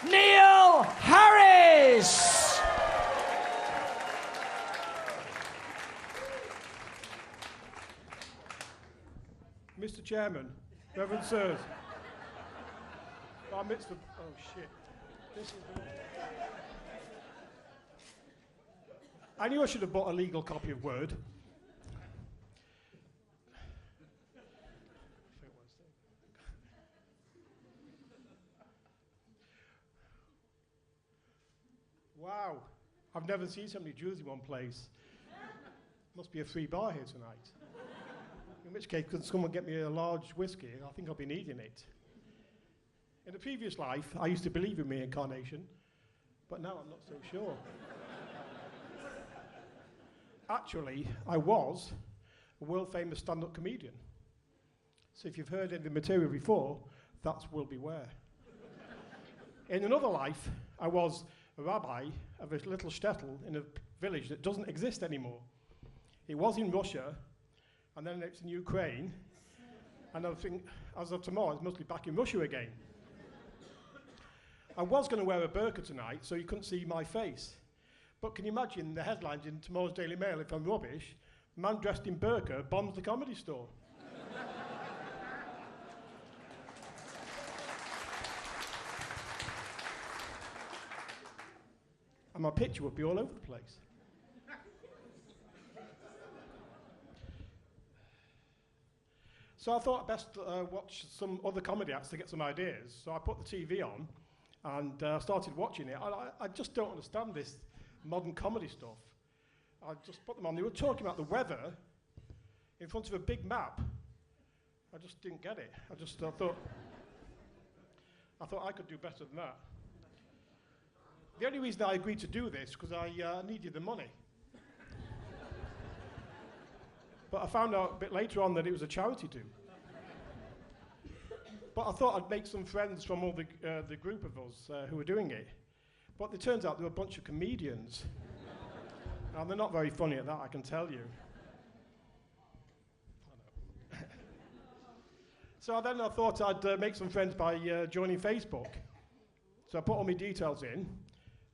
Neil Harris. Mr. Chairman, Reverend Sirs. Bar mitzvah. Oh shit. This is the... I knew I should have bought a legal copy of Word. Wow, I've never seen so many Jews in one place. Must be a free bar here tonight. In which case, could someone get me a large whiskey? I think I'll be needing it. In a previous life, I used to believe in reincarnation, but now I'm not so sure. Actually, I was a world-famous stand-up comedian. So if you've heard any of the material before, that's Will Beware. In another life, I was a rabbi of a little shtetl in a village that doesn't exist anymore. It was in Russia, and then it's in Ukraine, and I think, as of tomorrow, it's mostly back in Russia again. I was going to wear a burqa tonight, so you couldn't see my face. But can you imagine the headlines in tomorrow's Daily Mail, if I'm rubbish, man dressed in burqa bombs the Comedy Store. And my picture would be all over the place. So I thought I'd best watch some other comedy acts to get some ideas. So I put the TV on and started watching it. I just don't understand this modern comedy stuff. I just put them on. They were talking about the weather in front of a big map. I just didn't get it. I thought I could do better than that. The only reason I agreed to do this is because I needed the money. But I found out a bit later on that it was a charity do. But I thought I'd make some friends from all the group of us who were doing it. But it turns out there were a bunch of comedians. And they're not very funny at that, I can tell you. So then I thought I'd make some friends by joining Facebook. So I put all my details in,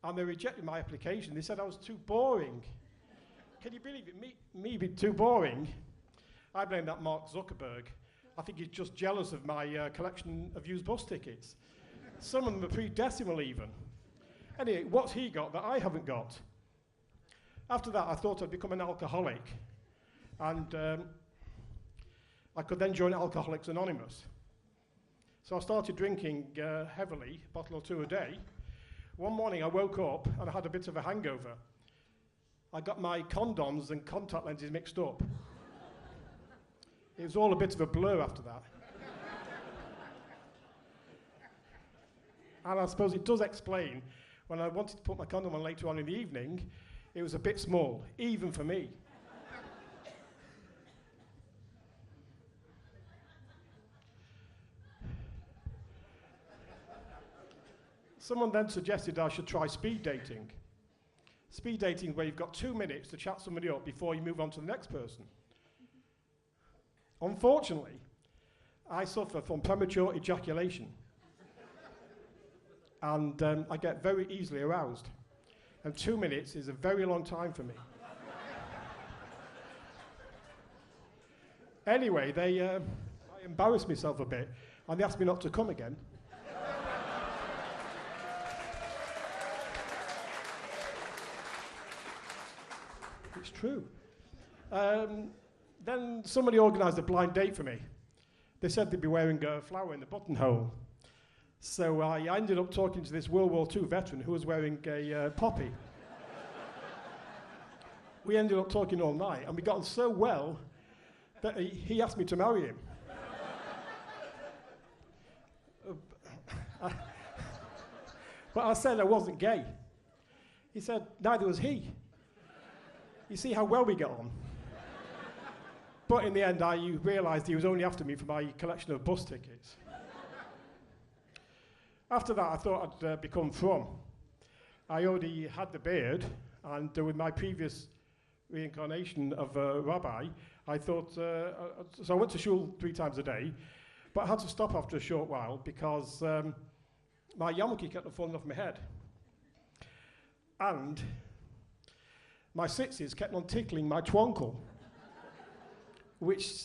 and they rejected my application. They said I was too boring. Can you believe it? Me being too boring? I blame that Mark Zuckerberg. I think he's just jealous of my collection of used bus tickets. Some of them are pre-decimal even. Anyway, what's he got that I haven't got? After that, I thought I'd become an alcoholic. And I could then join Alcoholics Anonymous. So I started drinking heavily, a bottle or two a day. One morning I woke up and I had a bit of a hangover. I got my condoms and contact lenses mixed up. It was all a bit of a blur after that. And I suppose it does explain, when I wanted to put my condom on later on in the evening, it was a bit small, even for me. Someone then suggested I should try speed dating. Speed dating is where you've got 2 minutes to chat somebody up before you move on to the next person. Unfortunately, I suffer from premature ejaculation. And I get very easily aroused. And 2 minutes is a very long time for me. Anyway, I embarrassed myself a bit, and they asked me not to come again. It's true. Then somebody organised a blind date for me. They said they'd be wearing a flower in the buttonhole. So I ended up talking to this World War II veteran who was wearing a poppy. We ended up talking all night, and we got on so well that he asked me to marry him. But I said I wasn't gay. He said, neither was he. You see how well we get on. But in the end, I realised he was only after me for my collection of bus tickets. After that, I thought I'd become from. I already had the beard, and with my previous reincarnation of a rabbi, I thought, so I went to shul 3 times a day, but I had to stop after a short while because my yarmulke kept on falling off my head. And my sitsies kept on tickling my twinkle, which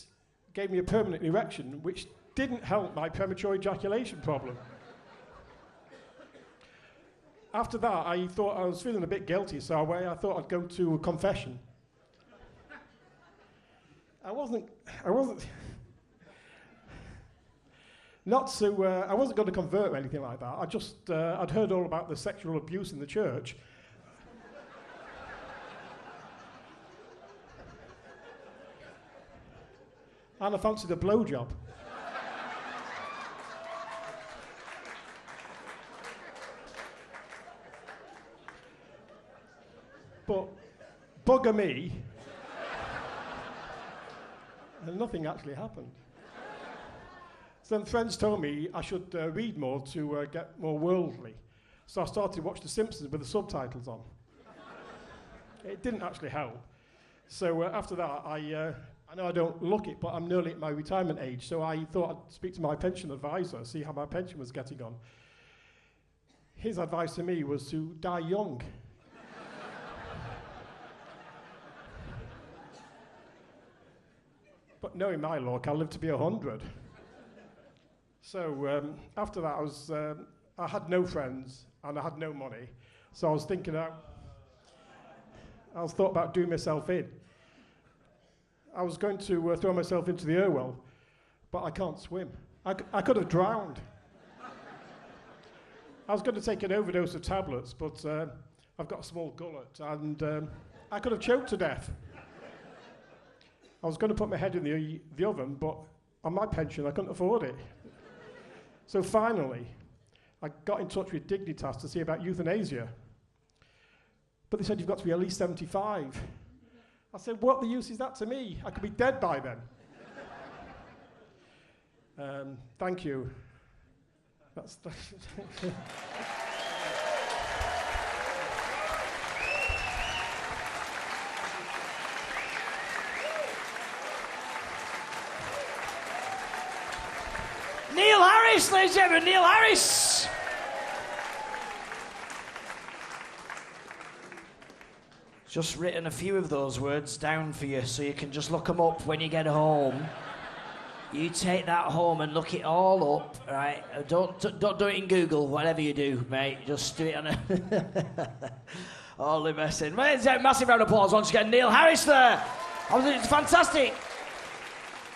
gave me a permanent erection, which didn't help my premature ejaculation problem. After that, I thought I was feeling a bit guilty, so I thought I'd go to a confession. I wasn't going to convert or anything like that. I'd heard all about the sexual abuse in the church. And I fancied a blowjob. But bugger me, and nothing actually happened. So then friends told me I should read more to get more worldly. So I started to watch The Simpsons with the subtitles on. It didn't actually help. So after that, I know I don't look it, but I'm nearly at my retirement age, so I thought I'd speak to my pension advisor, see how my pension was getting on. His advice to me was to die young. But knowing my luck, I'll live to be 100. So after that, I had no friends and I had no money. So I was thought about doing myself in. I was going to throw myself into the Irwell, but I can't swim. I could have drowned. I was going to take an overdose of tablets, but I've got a small gullet and I could have choked to death. I was going to put my head in the oven, but on my pension, I couldn't afford it. So finally, I got in touch with Dignitas to see about euthanasia. But they said, you've got to be at least 75. I said, what the use is that to me? I could be dead by then. Thank you. That's Neil Harris, ladies and gentlemen, Neil Harris. Just written a few of those words down for you so you can just look them up when you get home. You take that home and look it all up, right? Don't do it in Google, whatever you do, mate. Just do it on a... All the messing. Massive round of applause once again. Neil Harris there. It's fantastic.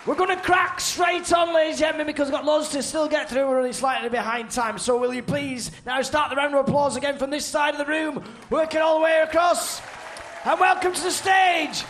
We're going to crack straight on, ladies and gentlemen, because we've got loads to still get through. We're running slightly behind time. So will you please now start the round of applause again from this side of the room, working all the way across. And welcome to the stage,